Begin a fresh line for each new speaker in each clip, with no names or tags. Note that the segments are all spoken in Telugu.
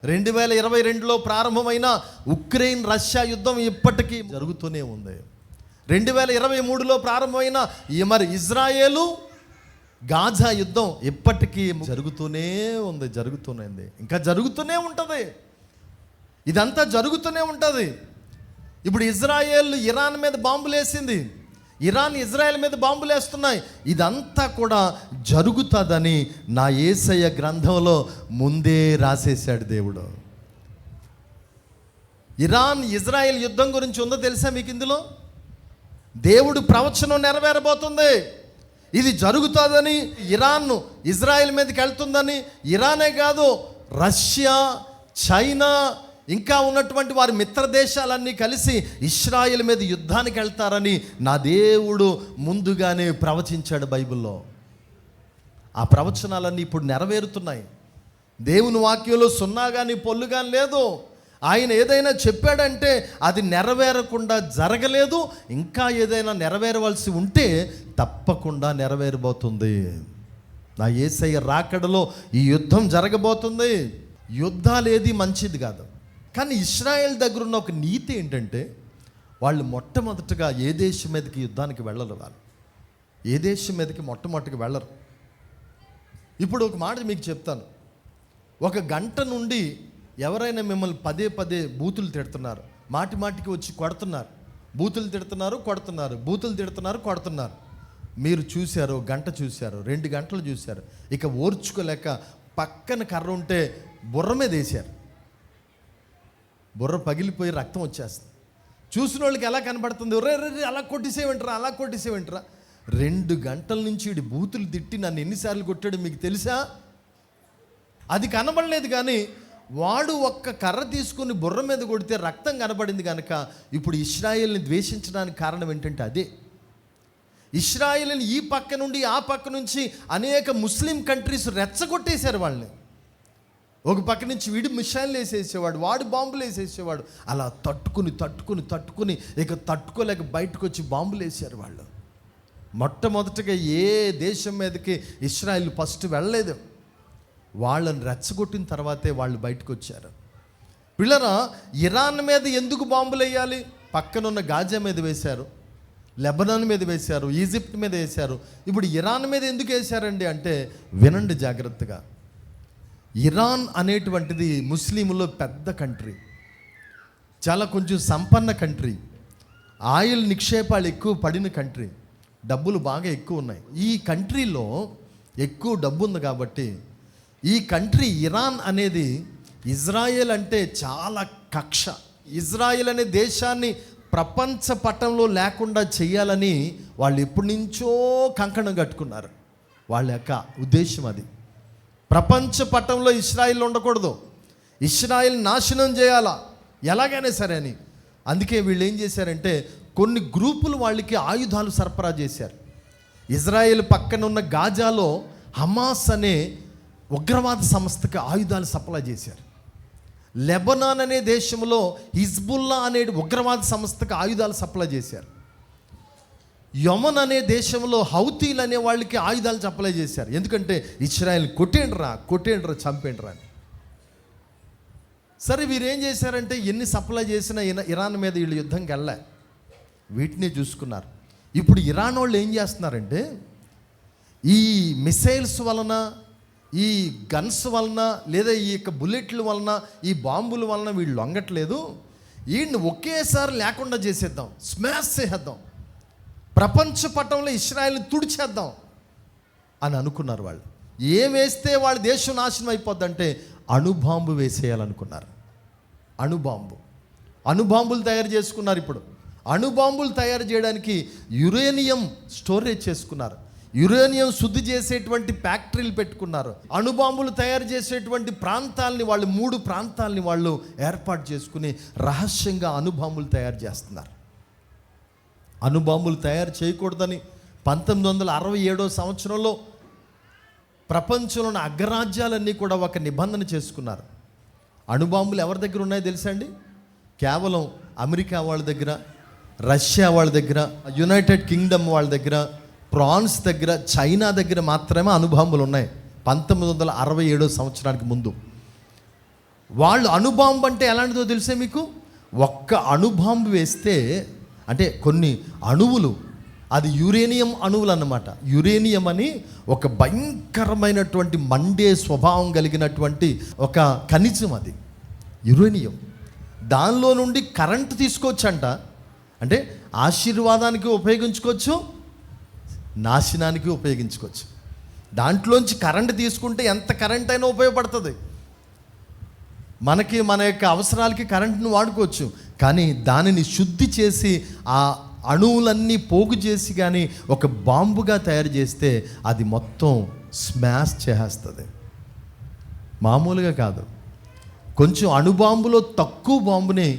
2022లో ప్రారంభమైన ఉక్రెయిన్ రష్యా యుద్ధం ఇప్పటికీ జరుగుతూనే ఉంది. 2023లో ప్రారంభమైన మరి ఇజ్రాయేలు గాజా యుద్ధం ఇప్పటికీ జరుగుతూనే ఉంది, ఇంకా జరుగుతూనే ఉంటుంది. ఇదంతా జరుగుతూనే ఉంటుంది. ఇప్పుడు ఇజ్రాయేల్ ఇరాన్ మీద బాంబులు వేసింది, ఇరాన్ ఇజ్రాయెల్ మీద బాంబులు వేస్తున్నాయి. ఇదంతా కూడా జరుగుతుందని నా యేసయ్య గ్రంథంలో ముందే రాసేశాడు దేవుడు. ఇరాన్ ఇజ్రాయెల్ యుద్ధం గురించి ఉందో తెలుసా మీకు? ఇందులో దేవుడు ప్రవచనం నెరవేరబోతుంది. ఇది జరుగుతుందని, ఇరాన్ ఇజ్రాయెల్ మీదకి వెళ్తుందని. ఇరానే కాదు, రష్యా, చైనా, ఇంకా ఉన్నటువంటి వారి మిత్ర దేశాలన్నీ కలిసి ఇశ్రాయేల్ మీద యుద్ధానికి వెళ్తారని నా దేవుడు ముందుగానే ప్రవచించాడు బైబిల్లో. ఆ ప్రవచనాలన్నీ ఇప్పుడు నెరవేరుతున్నాయి. దేవుని వాక్యంలో సున్నా కానీ పొల్లు కానీ లేదు. ఆయన ఏదైనా చెప్పాడంటే అది నెరవేరకుండా జరగలేదు. ఇంకా ఏదైనా నెరవేరవలసి ఉంటే తప్పకుండా నెరవేరబోతుంది. నా యేసయ్య రాకడలో ఈ యుద్ధం జరగబోతుంది. యుద్ధాలు ఏది మంచిది కాదు, కానీ ఇశ్రాయేల్ దగ్గర ఉన్న ఒక నీతి ఏంటంటే వాళ్ళు మొట్టమొదటిగా ఏ దేశం మీదకి యుద్ధానికి వెళ్ళరు. వాళ్ళు ఏ దేశం మీదకి మొట్టమొదటికి వెళ్ళరు. ఇప్పుడు ఒక మాట మీకు చెప్తాను. 1 గంట నుండి ఎవరైనా మిమ్మల్ని పదే పదే బూతులు తిడుతున్నారు, మాటి మాటికి వచ్చి కొడుతున్నారు, బూతులు తిడుతున్నారు, కొడుతున్నారు, బూతులు తిడుతున్నారు, కొడుతున్నారు. మీరు చూశారు, గంట చూశారు, 2 గంటలు చూశారు. ఇక ఓర్చుకోలేక పక్కన కర్ర ఉంటే బుర్ర మీద వేశారు. బుర్ర పగిలిపోయి రక్తం వచ్చేస్తుంది. చూసిన వాళ్ళకి ఎలా కనబడుతుంది? రే అలా కొట్టేసేవంటరా. 2 గంటల నుంచి వీడి బూతులు తిట్టి నన్ను ఎన్నిసార్లు కొట్టాడు మీకు తెలుసా? అది కనబడలేదు, కానీ వాడు ఒక్క కర్ర తీసుకుని బుర్ర మీద కొడితే రక్తం కనబడింది కనుక ఇప్పుడు ఇశ్రాయేల్ని ద్వేషించడానికి కారణం ఏంటంటే అదే. ఇశ్రాయేల్ని ఈ పక్క నుండి ఆ పక్క నుంచి అనేక ముస్లిం కంట్రీస్ రెచ్చగొట్టేశారు వాళ్ళని. ఒక పక్క నుంచి వీడు మిషన్లు వేసేసేవాడు, వాడు బాంబులు వేసేసేవాడు. అలా తట్టుకుని ఇక తట్టుకోలేక బయటకు వచ్చి బాంబులు వేసారు వాళ్ళు. మొట్టమొదటిగా ఏ దేశం మీదకి ఇశ్రాయేల్ ఫస్ట్ వెళ్ళలేదు. వాళ్ళని రెచ్చగొట్టిన తర్వాతే వాళ్ళు బయటకు వచ్చారు. పిల్లరా, ఇరాన్ మీద ఎందుకు బాంబులు వేయాలి? పక్కనున్న గాజా మీద వేశారు, లెబనాన్ మీద వేశారు, ఈజిప్ట్ మీద వేశారు. ఇప్పుడు ఇరాన్ మీద ఎందుకు వేశారండి అంటే వినండి జాగ్రత్తగా. ఇరాన్ అనేటువంటిది ముస్లింలో పెద్ద కంట్రీ, చాలా కొంచెం సంపన్న కంట్రీ, ఆయిల్ నిక్షేపాలు ఎక్కువ పడిన కంట్రీ, డబ్బులు బాగా ఎక్కువ ఉన్నాయి. ఈ కంట్రీలో ఎక్కువ డబ్బు ఉంది కాబట్టి ఈ కంట్రీ ఇరాన్ అనేది ఇజ్రాయెల్ అంటే చాలా కక్ష. ఇజ్రాయెల్ అనే దేశాన్ని ప్రపంచ పటంలో లేకుండా చేయాలని వాళ్ళు ఎప్పటి నుంచో కంకణం కట్టుకున్నారు. వాళ్ళ యొక్క ఉద్దేశం అది. ప్రపంచ పటంలో ఇశ్రాయేల్ ఉండకూడదు, ఇశ్రాయేల్ నాశనం చేయాలా ఎలాగైనా సరే అని. అందుకే వీళ్ళు ఏం చేశారంటే కొన్ని గ్రూపులు వాళ్ళకి ఆయుధాలు సరఫరా చేశారు. ఇజ్రాయేల్ పక్కన ఉన్న గాజాలో హమాస్ అనే ఉగ్రవాద సంస్థకి ఆయుధాలు సప్లై చేశారు. లెబనాన్ అనే దేశంలో హిజ్బుల్లా అనే ఉగ్రవాద సంస్థకి ఆయుధాలు సప్లై చేశారు. యమన్ అనే దేశంలో హౌతీలు అనే వాళ్ళకి ఆయుధాలు సప్లై చేశారు. ఎందుకంటే ఇశ్రాయేల్ కొట్టేండ్రా చంపేండ్రా అని. సరే, వీరు ఏం చేశారంటే ఎన్ని సప్లై చేసినా ఇరాన్ మీద వీళ్ళు యుద్ధంకి వెళ్ళా, వీటిని చూసుకున్నారు. ఇప్పుడు ఇరాన్ వాళ్ళు ఏం చేస్తున్నారంటే ఈ మిసైల్స్ వలన, ఈ గన్స్ వలన, లేదా ఈ యొక్క బుల్లెట్ల వలన, ఈ బాంబుల వలన వీళ్ళు లొంగట్లేదు. వీడిని ఒకేసారి లేకుండా చేసేద్దాం, స్మాష్ చేసేద్దాం, ప్రపంచ పటంలో ఇశ్రాయేల్ని తుడిచేద్దాం అని అనుకున్నారు. వాళ్ళు ఏం వేస్తే వాళ్ళ దేశం నాశనం అయిపోద్దంటే అణుబాంబు వేసేయాలనుకున్నారు. అణుబాంబులు తయారు చేసుకున్నారు. ఇప్పుడు అణుబాంబులు తయారు చేయడానికి యురేనియం స్టోరేజ్ చేసుకున్నారు. యురేనియం శుద్ధి చేసేటువంటి ఫ్యాక్టరీలు పెట్టుకున్నారు. అణుబాంబులు తయారు చేసేటువంటి ప్రాంతాలని వాళ్ళు 3 ప్రాంతాలని వాళ్ళు ఏర్పాటు చేసుకుని రహస్యంగా అణుబాంబులు తయారు చేస్తున్నారు. అణుబాంబులు తయారు చేయకూడదని 1967 సంవత్సరంలో ప్రపంచంలోని అగ్రరాజ్యాలన్నీ కూడా ఒక నిబంధన చేసుకున్నారు. అణుబాంబులు ఎవరి దగ్గర ఉన్నాయో తెలుసా అండి? కేవలం అమెరికా వాళ్ళ దగ్గర, రష్యా వాళ్ళ దగ్గర, యునైటెడ్ కింగ్డమ్ వాళ్ళ దగ్గర, ఫ్రాన్స్ దగ్గర, చైనా దగ్గర మాత్రమే అణుబాంబులు ఉన్నాయి. 1967 సంవత్సరానికి ముందు. వాళ్ళు అణుబాంబు అంటే ఎలాంటిదో తెలుసే మీకు? ఒక్క అణుబాంబు వేస్తే, అంటే కొన్ని అణువులు, అది యురేనియం అణువులు అన్నమాట. యురేనియం అని ఒక భయంకరమైనటువంటి మండే స్వభావం కలిగినటువంటి ఒక ఖనిజం, అది యురేనియం. దానిలో నుండి కరెంటు తీసుకోవచ్చంట. అంటే ఆశీర్వాదానికి ఉపయోగించుకోవచ్చు, నాశనానికి ఉపయోగించుకోవచ్చు. దాంట్లోంచి కరెంటు తీసుకుంటే ఎంత కరెంట్ అయినా ఉపయోగపడుతుంది. మన యొక్క అవసరాలకి కరెంటును వాడుకోవచ్చు. కానీ దానిని శుద్ధి చేసి ఆ అణువులన్నీ పోగు చేసి కానీ ఒక బాంబుగా తయారు చేస్తే అది మొత్తం స్మాష్ చేసేస్తుంది. మామూలుగా కాదు. కొంచెం అణుబాంబులో తక్కువ బాంబుని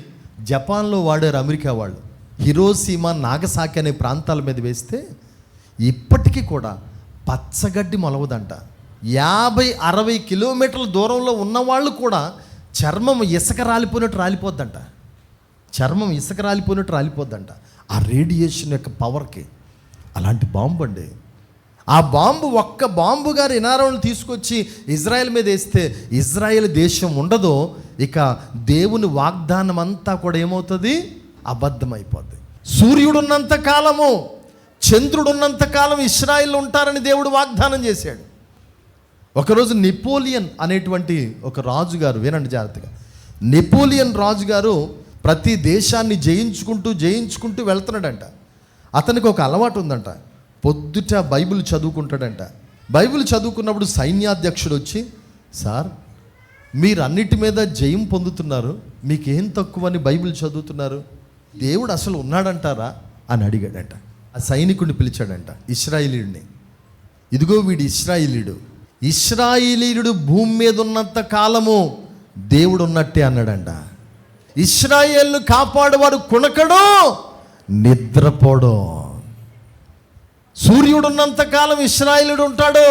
జపాన్లో వాడారు అమెరికా వాళ్ళు. హిరోషిమా, నాగసాకి అనే ప్రాంతాల మీద వేస్తే ఇప్పటికీ కూడా పచ్చగడ్డి మొలవదంట. 50-60 కిలోమీటర్ల దూరంలో ఉన్నవాళ్ళు కూడా చర్మం ఇసుక రాలిపోయినట్టు రాలిపోద్దంట. చర్మం ఇసుక రాలిపోయినట్టు రాలిపోద్దంట ఆ రేడియేషన్ యొక్క పవర్కి. అలాంటి బాంబు అండి. ఆ బాంబు, ఒక్క బాంబు గారు ఇనారాలను తీసుకొచ్చి ఇజ్రాయెల్ మీద వేస్తే ఇజ్రాయెల్ దేశం ఉండదో. ఇక దేవుని వాగ్దానం అంతా కూడా ఏమవుతుంది? అబద్ధమైపోద్ది. సూర్యుడున్నంత కాలము, చంద్రుడున్నంత కాలం ఇశ్రాయేల్ ఉంటారని దేవుడు వాగ్దానం చేశాడు. ఒకరోజు నెపోలియన్ అనేటువంటి ఒక రాజుగారు, వినండి జాగ్రత్తగా, నెపోలియన్ రాజుగారు ప్రతి దేశాన్ని జయించుకుంటూ వెళ్తున్నాడంట. అతనికి ఒక అలవాటు ఉందంట. పొద్దుట బైబిల్ చదువుకుంటాడంట. బైబిల్ చదువుకున్నప్పుడు సైన్యాధ్యక్షుడు వచ్చి, సార్ మీరు అన్నిటి మీద జయం పొందుతున్నారు, మీకేం తక్కువని బైబిల్ చదువుతున్నారు, దేవుడు అసలు ఉన్నాడంటారా అని అడిగాడంట. ఆ సైనికుడిని పిలిచాడంట, ఇశ్రాయేలీయుడిని. ఇదిగో వీడు ఇశ్రాయేలీయుడు భూమి మీద ఉన్నంత కాలము దేవుడు ఉన్నట్టే అన్నాడంట. ఇశ్రాయేల్ను కాపాడువాడు కునకడు, నిద్రపోడు. సూర్యుడున్నంతకాలం ఇశ్రాయేలుడు ఉంటాడు,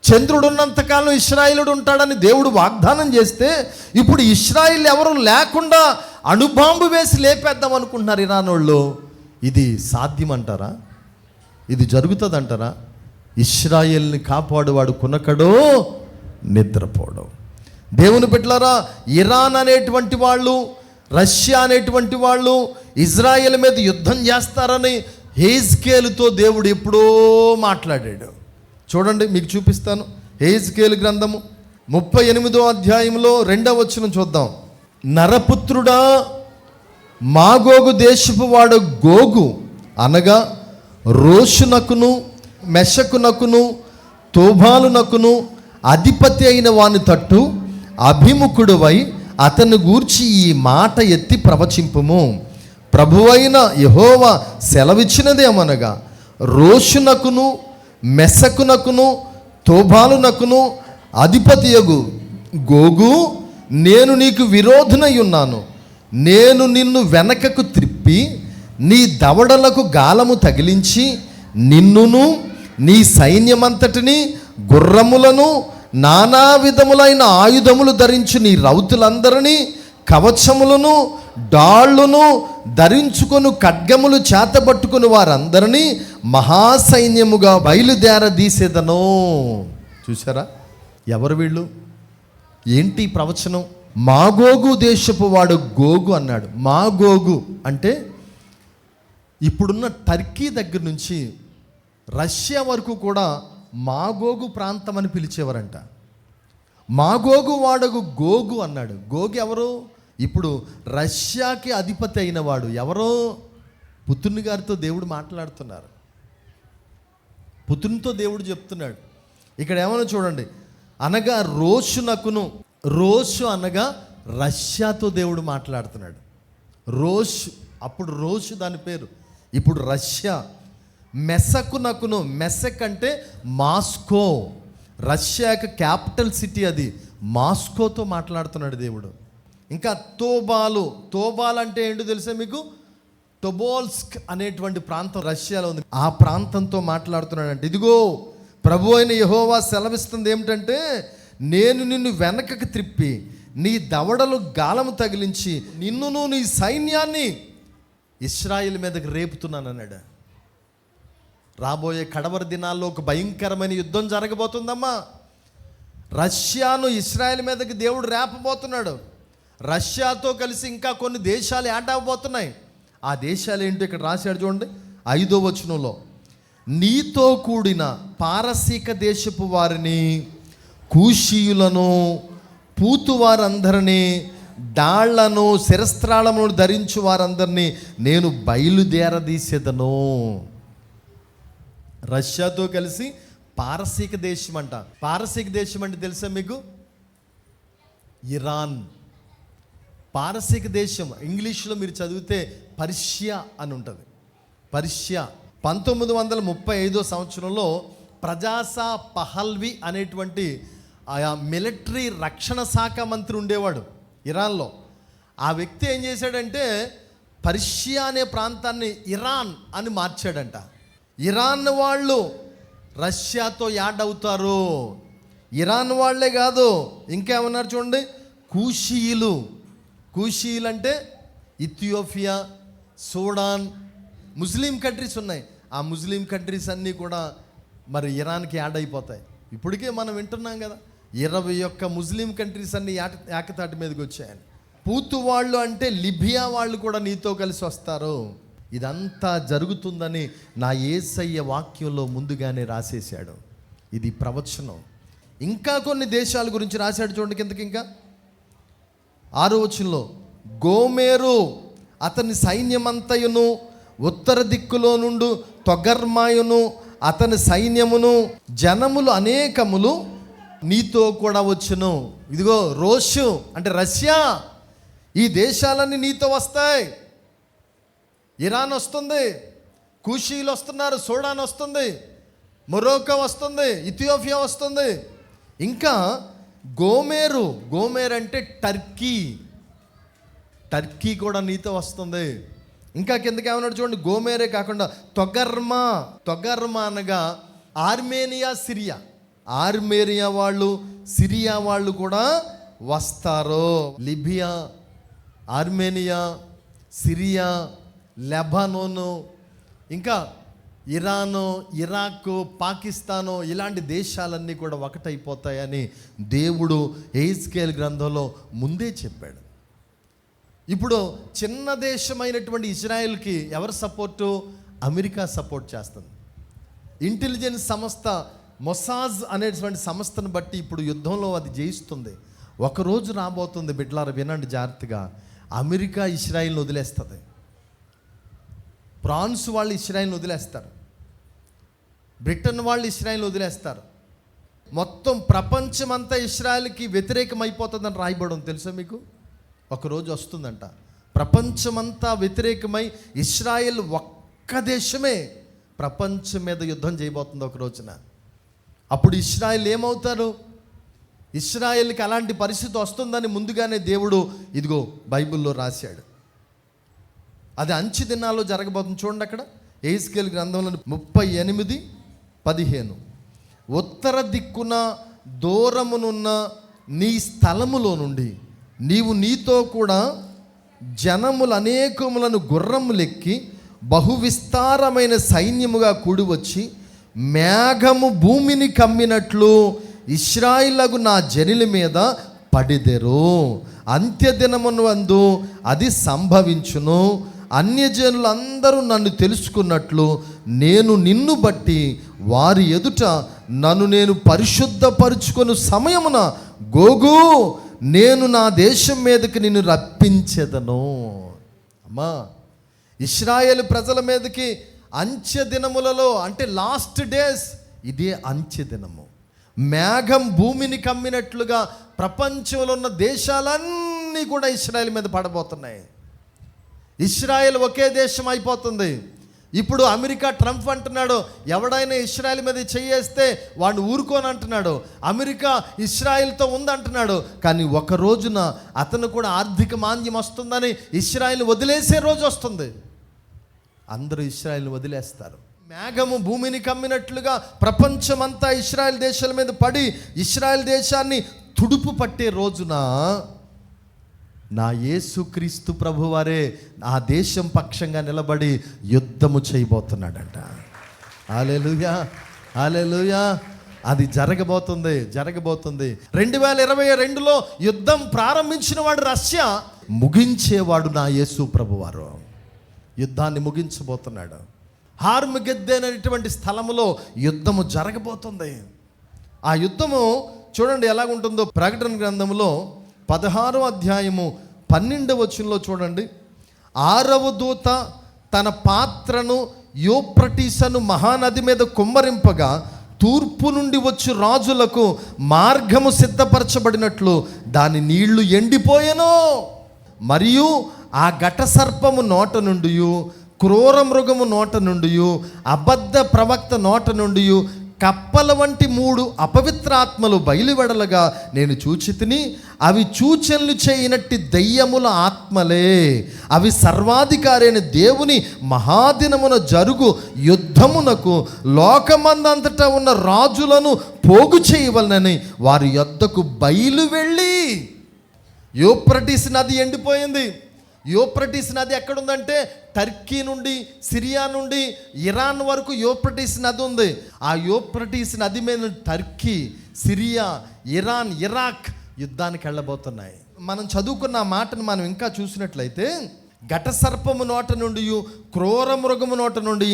చంద్రుడున్నంతకాలం ఇశ్రాయేలుడు ఉంటాడని దేవుడు వాగ్దానం చేస్తే, ఇప్పుడు ఇశ్రాయేల్ ఎవరు లేకుండా అణుబాంబు వేసి లేపేద్దాం అనుకుంటున్నారు ఇరాన్ వాళ్ళు. ఇది సాధ్యమంటారా? ఇది జరుగుతుందంటారా? ఇశ్రాయేల్ని కాపాడువాడు కునకడో, నిద్రపోడు. దేవుని బిడ్డలారా, ఇరాన్ అనేటువంటి వాళ్ళు, రష్యా అనేటువంటి వాళ్ళు ఇజ్రాయెల్ మీద యుద్ధం చేస్తారని హెజ్కేలుతో దేవుడు ఎప్పుడో మాట్లాడాడు. చూడండి, మీకు చూపిస్తాను. హెజ్కేలు గ్రంథము 38వ అధ్యాయంలో 2వ వచనం చూద్దాం. నరపుత్రుడా, మాగోగు దేశపు వాడు గోగు అనగా రోషునకును మెషకునకును తోబాలునకును అధిపతి అయిన వాని తట్టు అభిముఖుడువై అతన్ని గూర్చి ఈ మాట ఎత్తి ప్రవచింపుము. ప్రభువైన యెహోవా సెలవిచ్చినదేమనగా, రోషునకును మెషకునకును తోబాలునకును అధిపతియగు గోగు, నేను నీకు విరోధనై ఉన్నాను. నేను నిన్ను వెనకకు త్రిప్పి నీ దవడలకు గాలము తగిలించి నిన్నును నీ సైన్యమంతటిని, గుర్రములను, నానా విధములైన ఆయుధములు ధరించి నీ రౌతులందరినీ, కవచములను డాళ్లును ధరించుకొని ఖడ్గములు చేతబట్టుకుని వారందరినీ మహాసైన్యముగా బయలుదేరదీసేదను. చూసారా ఎవరు వీళ్ళు? ఏంటి ప్రవచనం? మాగోగు దేశపు వాడు గోగు అన్నాడు. మాగోగు అంటే ఇప్పుడున్న టర్కీ దగ్గర నుంచి రష్యా వరకు కూడా మాగోగు ప్రాంతం అని పిలిచేవారంట. మాగోగు వాడగు గోగు అన్నాడు. గోగు ఎవరు? ఇప్పుడు రష్యాకి అధిపతి అయిన వాడు ఎవరో? పుతిన్ గారితో దేవుడు మాట్లాడుతున్నారు. పుతిన్తో దేవుడు చెప్తున్నాడు. ఇక్కడ ఏమన్నా చూడండి, అనగా రోషునకును, రోషు అనగా రష్యాతో దేవుడు మాట్లాడుతున్నాడు. రోషు, అప్పుడు రోషు దాని పేరు, ఇప్పుడు రష్యా. మెసకునకును, మెసక్ అంటే మాస్కో, రష్యాకి క్యాపిటల్ సిటీ అది. మాస్కోతో మాట్లాడుతున్నాడు దేవుడు. ఇంకా తోబాల్ అంటే ఏంటో తెలుసా మీకు? టొబోల్స్క్ అనేటువంటి ప్రాంతం రష్యాలో ఉంది. ఆ ప్రాంతంతో మాట్లాడుతున్నాడు. అంటే ఇదిగో ప్రభు అయిన యెహోవా సెలవిస్తుంది ఏమిటంటే, నేను నిన్ను వెనకకు త్రిప్పి నీ దవడలు గాలము తగిలించి నిన్నును నీ సైన్యాన్ని ఇశ్రాయేల్ మీదకి రేపుతున్నాను అన్నాడు. రాబోయే కడవరి దినాల్లో ఒక భయంకరమైన యుద్ధం జరగబోతుందమ్మా. రష్యాను ఇజ్రాయెల్ మీదకి దేవుడు రేపబోతున్నాడు. రష్యాతో కలిసి ఇంకా కొన్ని దేశాలు యాడ్ అవ్వబోతున్నాయి. ఆ దేశాలు ఏంటో ఇక్కడ రాశాడు చూడండి, 5వ వచనంలో. నీతో కూడిన పారసీక దేశపు వారిని, కూషీయులను, పూతు వారందరినీ, డాళ్లను, శిరస్త్రాళమును ధరించు వారందరినీ నేను బయలుదేరదీసేదను. రష్యాతో కలిసి పారసీక దేశం అంట. పారసీక దేశం అంటే తెలుసా మీకు? ఇరాన్. పారసీక దేశం ఇంగ్లీష్లో మీరు చదివితే పర్షియా అని ఉంటుంది. పర్షియా 1935 సంవత్సరంలో ప్రజాసా పహల్వి అనేటువంటి ఆయా మిలిటరీ రక్షణ శాఖ మంత్రి ఉండేవాడు ఇరాన్లో. ఆ వ్యక్తి ఏం చేశాడంటే పర్షియా అనే ప్రాంతాన్ని ఇరాన్ అని మార్చాడంట. ఇరాన్ వాళ్ళు రష్యాతో యాడ్ అవుతారు. ఇరాన్ వాళ్ళే కాదు, ఇంకేమన్నారు చూడండి, కూషీయులు. కూషీయులు అంటే ఇథియోపియా, సూడాన్, ముస్లిం కంట్రీస్ ఉన్నాయి. ఆ ముస్లిం కంట్రీస్ అన్నీ కూడా మరి ఇరాన్కి యాడ్ అయిపోతాయి. ఇప్పటికే మనం వింటున్నాం కదా, 21 ముస్లిం కంట్రీస్ అన్నీ ఏకతాటి మీదకి వచ్చాయని. పూతు వాళ్ళు అంటే లిబియా వాళ్ళు కూడా నీతో కలిసి వస్తారు. ఇదంతా జరుగుతుందని నా యేసయ్య వాక్యంలో ముందుగానే రాసేశాడు. ఇది ప్రవచనం. ఇంకా కొన్ని దేశాల గురించి రాశాడు చూడండి కిందకి. ఇంకా 6వ వచనంలో, గోమేరు అతని సైన్యమంతయును, ఉత్తర దిక్కులో నుండు తొగర్మాయును అతని సైన్యమును, జనములు అనేకములు నీతో కూడా వచ్చును. ఇదిగో రోషు అంటే రష్యా, ఈ దేశాలన్నీ నీతో వస్తాయి. ఇరాన్ వస్తుంది, కూషీలు వస్తున్నారు, సూడాన్ వస్తుంది, మొరోకో వస్తుంది, ఇథియోపియా వస్తుంది. ఇంకా గోమేరు, గోమేరు అంటే టర్కీ, టర్కీ కూడా నీతో వస్తుంది. ఇంకా కిందకి ఏమన్నాడు చూడండి, గోమేరే కాకుండా తొగర్మా, తొగర్మా అనగా ఆర్మేనియా, సిరియా. ఆర్మేనియా వాళ్ళు, సిరియా వాళ్ళు కూడా వస్తారు. లిబియా, ఆర్మేనియా, సిరియా, లెబనోను, ఇంకా ఇరాను, ఇరాక్, పాకిస్తాను, ఇలాంటి దేశాలన్నీ కూడా ఒకటైపోతాయని దేవుడు యెహెజ్కేలు గ్రంథంలో ముందే చెప్పాడు. ఇప్పుడు చిన్న దేశమైనటువంటి ఇజ్రాయెల్కి ఎవరు సపోర్టు? అమెరికా సపోర్ట్ చేస్తుంది. ఇంటెలిజెన్స్ సంస్థ మొసాద్ అనేటువంటి సంస్థను బట్టి ఇప్పుడు యుద్ధంలో అది జయిస్తుంది. ఒకరోజు రాబోతుంది బిడ్డలారా, వినండి జాగ్రత్తగా. అమెరికా ఇజ్రాయెల్ని వదిలేస్తుంది. ఫ్రాన్స్ వాళ్ళు ఇజ్రాయెల్ని వదిలేస్తారు. బ్రిటన్ వాళ్ళు ఇజ్రాయెల్ని వదిలేస్తారు. మొత్తం ప్రపంచమంతా ఇజ్రాయెల్కి వ్యతిరేకమైపోతుందని రాయబడడం తెలుసా మీకు? ఒకరోజు వస్తుందంట, ప్రపంచమంతా వ్యతిరేకమై ఇజ్రాయెల్ ఒక్క దేశమే ప్రపంచం మీద యుద్ధం చేయబోతుంది ఒక రోజున. అప్పుడు ఇజ్రాయెల్ ఏమవుతారు? ఇజ్రాయెల్కి అలాంటి పరిస్థితి వస్తుందని ముందుగానే దేవుడు ఇదిగో బైబిల్లో రాశాడు. అది అంచె దినాల్లో జరగబోతుంది. చూడండి అక్కడ యెహెజ్కేలు గ్రంథంలో 38:15, ఉత్తర దిక్కున దూరమునున్న నీ స్థలములో నుండి నీవు నీతో కూడా జనములు అనేకములను గుర్రములెక్కి బహువిస్తారమైన సైన్యముగా కూడి వచ్చి మేఘము భూమిని కమ్మినట్లు ఇశ్రాయేలుకు నా జనుల మీద పడిదెరు. అంత్యదినమునందు అది సంభవించును. అన్యజనులందరూ నన్ను తెలుసుకున్నట్లు నేను నిన్ను బట్టి వారి ఎదుట నన్ను నేను పరిశుద్ధపరుచుకొని సమయమున గోగు నేను నా దేశం మీదకి నిన్ను రప్పించెదను. అమ్మా, ఇశ్రాయేలు ప్రజల మీదకి అంత్య దినములలో అంటే లాస్ట్ డేస్, ఇదే అంత్య దినము. మేఘం భూమిని కమ్మినట్లుగా ప్రపంచంలో ఉన్న దేశాలన్నీ కూడా ఇశ్రాయేల్ మీద పడబోతున్నాయి. ఇశ్రాయేల్ ఒకే దేశం అయిపోతుంది. ఇప్పుడు అమెరికా ట్రంప్ అంటున్నాడు, ఎవడైనా ఇశ్రాయేల్ మీద చేయేస్తే వాడిని ఊరుకోని అంటున్నాడు. అమెరికా ఇశ్రాయేల్తో ఉందంటున్నాడు. కానీ ఒక రోజున అతను కూడా ఆర్థిక మాంద్యం వస్తుందని ఇశ్రాయేల్ వదిలేసే రోజు వస్తుంది. అందరూ ఇశ్రాయేల్ని వదిలేస్తారు. మేఘము భూమిని కమ్మినట్లుగా ప్రపంచమంతా ఇశ్రాయేల్ దేశాల మీద పడి ఇశ్రాయేల్ దేశాన్ని తుడుపు పట్టే రోజున నా యేసుక్రీస్తు ప్రభువారే ఆ దేశం పక్షంగా నిలబడి యుద్ధము చేయబోతున్నాడంట. హల్లెలూయా, హల్లెలూయా. అది జరగబోతుంది 2022లో యుద్ధం ప్రారంభించిన వాడు రష్యా, ముగించేవాడు నా యేసు ప్రభువారు. యుద్ధాన్ని ముగించబోతున్నాడు. హార్మగెద్దెన్ అనేటువంటి స్థలములో యుద్ధము జరగబోతుంది. ఆ యుద్ధము చూడండి ఎలాగుంటుందో. ప్రకటన గ్రంథంలో 16వ అధ్యాయము 12వ వచనంలో చూడండి. 6వ దూత తన పాత్రను యూఫ్రటీసు అను మహానది మీద కుమ్మరింపగా తూర్పు నుండి వచ్చి రాజులకు మార్గము సిద్ధపరచబడినట్లు దాని నీళ్లు ఎండిపోయెను. మరియు ఆ ఘట సర్పము నోట నుండి, క్రూర మృగము నోట నుండి, అబద్ధ ప్రవక్త నోట నుండి కప్పల వంటి 3 అపవిత్రాత్మలు బయలువెడలగా నేను చూచితిని. అవి సూచనలు చేయనట్టి దయ్యముల ఆత్మలే. అవి సర్వాధికారి అయిన దేవుని మహాదినమున జరుగు యుద్ధమునకు లోకమందంతటా ఉన్న రాజులను పోగు చేయవలనని వారి యొద్దకు బయలు వెళ్ళి. యూఫ్రటీసు నది ఎండిపోయింది. యూఫ్రటీసు నది ఎక్కడుందంటే టర్కీ నుండి, సిరియా నుండి ఇరాన్ వరకు యూఫ్రటీసు నది ఉంది. ఆ యూఫ్రటీసు నది మీద టర్కీ, సిరియా, ఇరాన్, ఇరాక్ యుద్ధానికి వెళ్ళబోతున్నాయి. మనం చదువుకున్న మాటను మనం ఇంకా చూసినట్లయితే, ఘట సర్పము నోట నుండి, క్రూర మృగము నోట నుండి,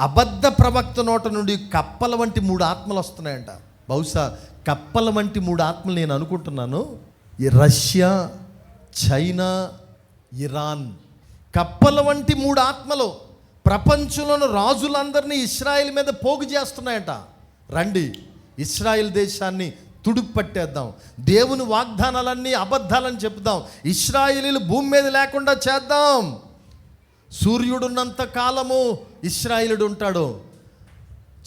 అబద్ధ ప్రవక్త నోట నుండి కప్పల వంటి 3 ఆత్మలు వస్తున్నాయంట. బహుశా కప్పల వంటి 3 ఆత్మలు నేను అనుకుంటున్నాను ఈ రష్యా, చైనా, ఇరాన్. కప్పల వంటి 3 ఆత్మలు ప్రపంచంలోని రాజులందరినీ ఇశ్రాయేల్ మీద పోగు చేస్తున్నాయట. రండి ఇశ్రాయేల్ దేశాన్ని తుడుపు పట్టేద్దాం, దేవుని వాగ్దానాలన్నీ అబద్ధాలని చెప్దాం, ఇశ్రాయేలీలు భూమి మీద లేకుండా చేద్దాం. సూర్యుడున్నంత కాలము ఇశ్రాయేలుడు ఉంటాడు,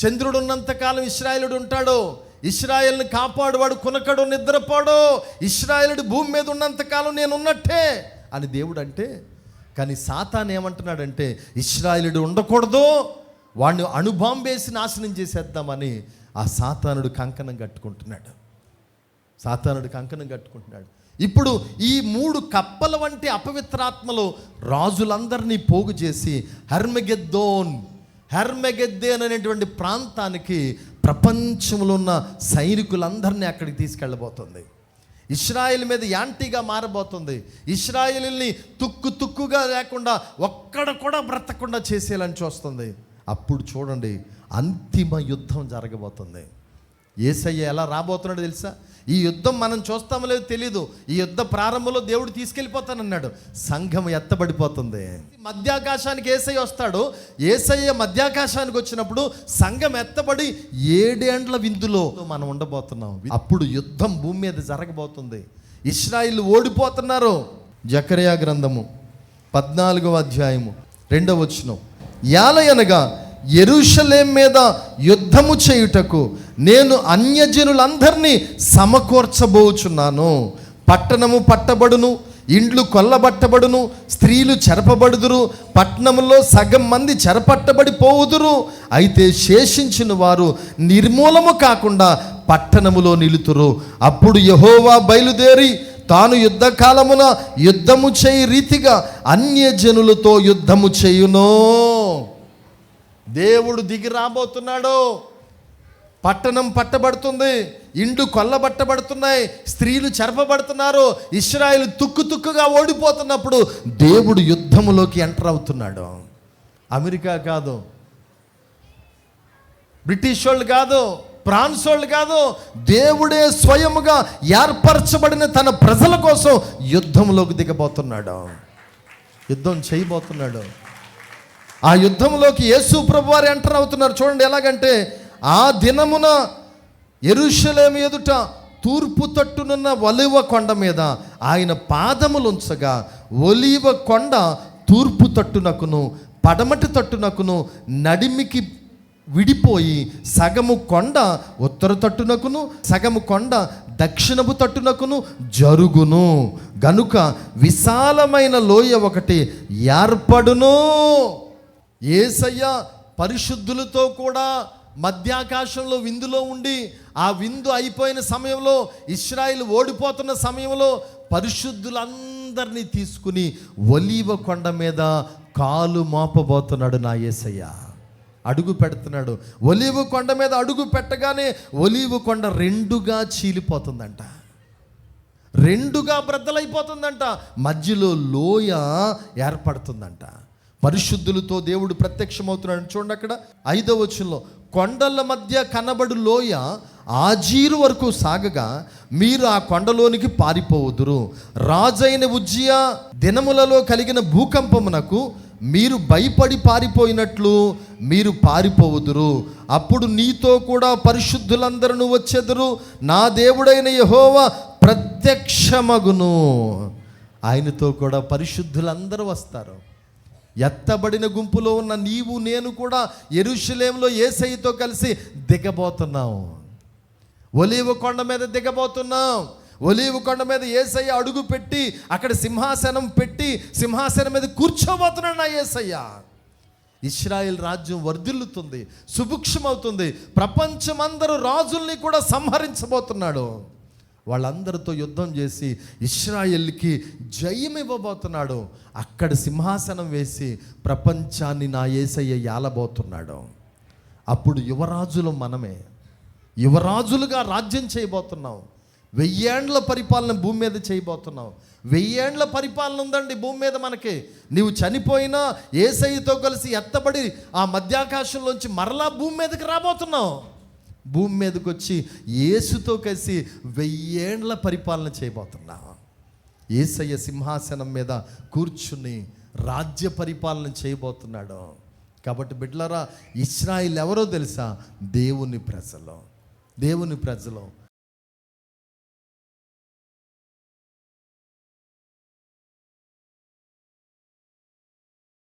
చంద్రుడున్నంత కాలం ఇశ్రాయేలుడు ఉంటాడు. ఇశ్రాయేల్ని కాపాడువాడు కునకడు, నిద్రపోడు. ఇశ్రాయేలుడు భూమి మీద ఉన్నంతకాలం నేను ఉన్నట్టే అని దేవుడు అంటే, కానీ సాతాను ఏమంటున్నాడంటే ఇశ్రాయేలుడు ఉండకూడదు, వాడిని అణుబాంబేసి నాశనం చేసేద్దామని ఆ సాతానుడు కంకణం కట్టుకుంటున్నాడు. ఇప్పుడు ఈ 3 కప్పల వంటి అపవిత్రాత్మలు రాజులందరినీ పోగు చేసి హర్మగెద్దోన్ అనేటువంటి ప్రాంతానికి ప్రపంచంలో ఉన్న సైనికులందరినీ అక్కడికి తీసుకెళ్ళబోతుంది. ఇశ్రాయేల్ మీద యాంటీగా మారబోతుంది. ఇశ్రాయేలుని తుక్కుగా లేకుండా ఒక్కడ కూడా బ్రతకుండా చేసేయాలని చూస్తుంది. అప్పుడు చూడండి అంతిమ యుద్ధం జరగబోతుంది. యేసయ్య ఎలా రాబోతున్నాడో తెలుసా? ఈ యుద్ధం మనం చూస్తామో లేదో తెలీదు. ఈ యుద్ధ ప్రారంభంలో దేవుడు తీసుకెళ్ళిపోతానన్నాడు. సంఘం ఎత్తబడిపోతుంది. మధ్యాకాశానికి యేసయ్య వస్తాడు. యేసయ్య మధ్యాకాశానికి వచ్చినప్పుడు సంఘం ఎత్తబడి 7 ఏండ్ల విందులో మనం ఉండబోతున్నాం. అప్పుడు యుద్ధం భూమి మీద జరగబోతుంది. ఇశ్రాయేలు ఓడిపోతున్నారు. జకర్యా గ్రంథము 14వ అధ్యాయము 2వ వచనం. యాలయనగా యెరూషలేము మీద యుద్ధము చేయుటకు నేను అన్యజనులందరినీ సమకూర్చబోచున్నాను. పట్టణము పట్టబడును, ఇండ్లు కొల్లబట్టబడును, స్త్రీలు చెరపబడుదురు, పట్టణములో సగం మంది చెరపట్టబడి పోవుదురు. అయితే శేషించిన వారు నిర్మూలము కాకుండా పట్టణములో నిలుతురు. అప్పుడు యెహోవా బయలుదేరి తాను యుద్ధకాలమున యుద్ధము చేయి రీతిగా అన్యజనులతో యుద్ధము చేయును. దేవుడు దిగి రాబోతున్నాడు. పట్టణం పట్టబడుతుంది, ఇండ్లు కొల్లబట్టబడుతున్నాయి, స్త్రీలు చెరపబడుతున్నారు. ఇశ్రాయేలు తుక్కుగా ఓడిపోతున్నప్పుడు దేవుడు యుద్ధములోకి ఎంటర్ అవుతున్నాడు. అమెరికా కాదు, బ్రిటిష్ వాళ్ళు కాదు, ఫ్రాన్స్ వాళ్ళు కాదు, దేవుడే స్వయముగా ఏర్పరచబడిన తన ప్రజల కోసం యుద్ధంలోకి దిగబోతున్నాడు, యుద్ధం చేయబోతున్నాడు. ఆ యుద్ధంలోకి యేసు ప్రభు వారు ఎంటర్ అవుతున్నారు. చూడండి ఎలాగంటే, ఆ దినమున యెరూషలేము ఎదుట తూర్పు తట్టునున్న ఒలీవ కొండ మీద ఆయన పాదములుంచగా ఒలీవ కొండ తూర్పు తట్టునకును పడమటి తట్టునకును నడిమికి విడిపోయి సగము కొండ ఉత్తర తట్టునకును సగము కొండ దక్షిణపు తట్టునకును జరుగును. గనుక విశాలమైన లోయ ఒకటి ఏర్పడును. యేసయ్య పరిశుద్ధులతో కూడా మధ్యాకాశంలో విందులో ఉండి, ఆ విందు అయిపోయిన సమయంలో, ఇశ్రాయేలు ఓడిపోతున్న సమయంలో పరిశుద్ధులందరినీ తీసుకుని ఒలీవ కొండ మీద కాలు మోపబోతున్నాడు నా యేసయ్య. అడుగు పెడుతున్నాడు. ఒలీవ కొండ మీద అడుగు పెట్టగానే ఒలీవ కొండ రెండుగా చీలిపోతుందంట, రెండుగా బ్రద్దలైపోతుందంట, మధ్యలో లోయ ఏర్పడుతుందంట. పరిశుద్ధులతో దేవుడు ప్రత్యక్షమవుతున్నాడు. చూడండి అక్కడ 5వ వచనంలో, కొండల మధ్య కనబడు లోయ ఆజీరు వరకు సాగగా మీరు ఆ కొండలోనికి పారిపోవుదురు. రాజైన ఉజ్జియా దినములలో కలిగిన భూకంపమునకు మీరు భయపడి పారిపోయినట్లు మీరు పారిపోవుదురు. అప్పుడు నీతో కూడా పరిశుద్ధులందరూ వచ్చెదరు, నా దేవుడైన యెహోవా ప్రత్యక్షమగును. ఆయనతో కూడా పరిశుద్ధులందరూ వస్తారు. ఎత్తబడిన గుంపులో ఉన్న నీవు నేను కూడా యెరూషలేములో యేసయ్యతో కలిసి దిగబోతున్నాం. ఒలీవ కొండ మీద దిగబోతున్నాం. ఒలీవ కొండ మీద యేసయ్య అడుగు పెట్టి అక్కడ సింహాసనం పెట్టి సింహాసనం మీద కూర్చోబోతున్నాడు నా యేసయ్య. ఇశ్రాయేల్ రాజ్యం వర్ధిల్లుతుంది, సుభిక్షమవుతుంది. ప్రపంచమందరూ రాజుల్ని కూడా సంహరించబోతున్నాడు. వాళ్ళందరితో యుద్ధం చేసి ఇశ్రాయేల్కి జయం ఇవ్వబోతున్నాడు. అక్కడ సింహాసనం వేసి ప్రపంచాన్ని నా యేసయ్య ఏలబోతున్నాడు. అప్పుడు యువరాజులు మనమే, యువరాజులుగా రాజ్యం చేయబోతున్నాం. 1000 ఏండ్ల పరిపాలన భూమి మీద చేయబోతున్నాం. 1000 ఏండ్ల పరిపాలన ఉందండి భూమి మీద మనకి. నీవు చనిపోయినా యేసయ్యతో కలిసి ఎత్తబడి ఆ మధ్యాకాశంలోంచి మరలా భూమి మీదకి రాబోతున్నావు. భూమి మీదకి వచ్చి యేసుతో కలిసి 1000 ఏండ్ల పరిపాలన చేయబోతున్నాం. యేసయ్య సింహాసనం మీద కూర్చుని రాజ్య పరిపాలన చేయబోతున్నాడు. కాబట్టి బిడ్డలారా, ఇశ్రాయేల్ ఎవరో తెలుసా? దేవుని ప్రజలు. దేవుని ప్రజలు